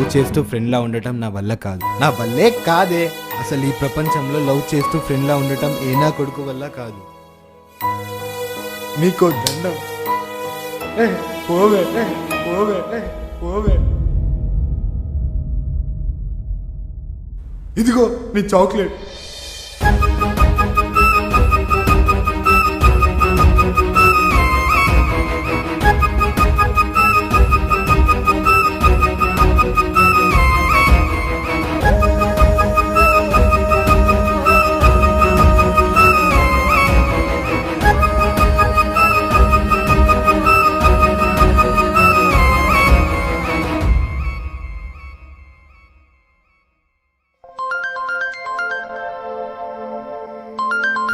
Love చేస్తూ ఫ్రెండ్లా ఉండటం నా వల్ల కాదు. నా వల్లే కాదే, అసలు ఈ ప్రపంచంలో లవ్ చేస్తూ ఫ్రెండ్లా ఉండటం ఏ నా కొడుకు వల్ల కాదు. నీకో దండం. పోవే పోవే పోవే. ఇదిగో నీ చాక్లెట్.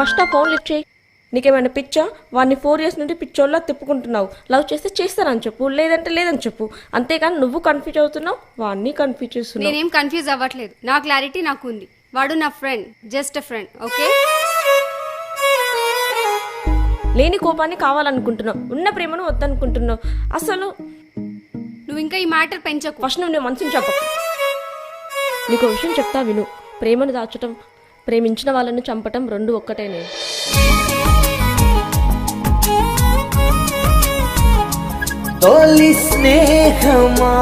ఫస్ట్ ఆ ఫోన్ లిఫ్ట్ చేయి. నీకేమైనా పిచ్చా? వాడిని 4 years నుండి పిచ్చోళ్ళ తిప్పుకుంటున్నావు. లవ్ చేస్తే చేస్తానని చెప్పు, లేదంటే లేదని చెప్పు. అంతేగాని నువ్వు కన్ఫ్యూజ్ అవుతున్నావు, వాడిని కన్ఫ్యూజ్ చేస్తున్నావు. నేనేం కన్ఫ్యూజ్ అవ్వట్లేదు. నా క్లారిటీ నాకు ఉంది. వాడు నా friend, just a friend. Okay, లేని కోపాన్ని కావాలనుకుంటున్నావు, ఉన్న ప్రేమను వద్దనుకుంటున్నావు. అసలు నువ్వు ఇంకా ఈ మ్యాటర్ పెంచకు. ఫస్ట్ నువ్వు నీ మనసుని చెప్పకు. నీకు విషయం చెప్తా విను. ప్రేమను దాచటం, ప్రేమించిన వాళ్ళని చంపటం రెండు ఒక్కటేనే. తొలి స్నేహమా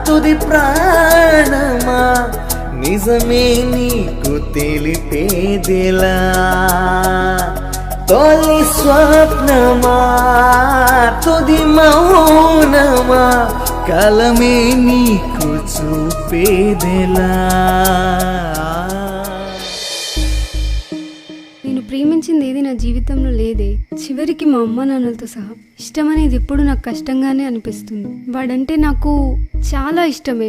తుది ప్రాణమా నిజమే నీకు తెలిపేదిలా. తొలి స్వప్నమా తుది మౌనమా కలమే నీకు చూపేదిలా. నేను ప్రేమించింది ఏది నా జీవితంలో లేదే. చివరికి మా అమ్మ నాన్నలతో సహా ఇష్టం అనేది ఎప్పుడు నాకు కష్టంగానే అనిపిస్తుంది. వాడంటే నాకు చాలా ఇష్టమే.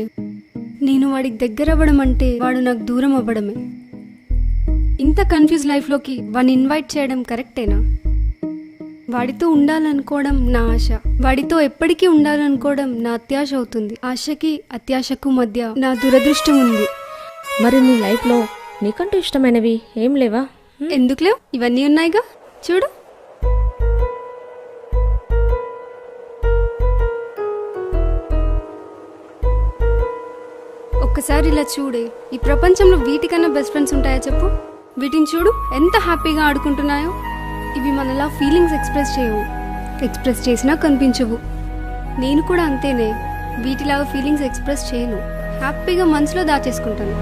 నేను వాడికి దగ్గర అవ్వడం అంటే వాడు నాకు దూరం అవ్వడమే. ఇంత కన్ఫ్యూజ్ లైఫ్లోకి వాడిని ఇన్వైట్ చేయడం కరెక్టేనా? వాడితో ఉండాలనుకోవడం నా ఆశ, వాడితో ఎప్పటికీ ఉండాలనుకోవడం నా అత్యాశ అవుతుంది. ఆశకి అత్యాశకు మధ్య నా దురదృష్టం ఉంది. మరి నీ లైఫ్లో నీకంటూ ఇష్టమైనవి ఏం లేవా? ఎందుకులేవు? ఇవన్నీ ఉన్నాయిగా, చూడు. ఒక్కసారి ఇలా చూడే. ఈ ప్రపంచంలో వీటికన్నా బెస్ట్ ఫ్రెండ్స్ ఉంటాయా చెప్పు? వీటిని చూడు ఎంత హ్యాపీగా ఆడుకుంటున్నాయో. ఇవి మనలా ఫీలింగ్స్ ఎక్స్ప్రెస్ చేయవు, ఎక్స్ప్రెస్ చేసినా కనిపించవు. నేను కూడా అంతేనే. వీటిలాగా ఫీలింగ్స్ ఎక్స్ప్రెస్ చేయను, హ్యాపీగా మనసులో దాచేసుకుంటాను.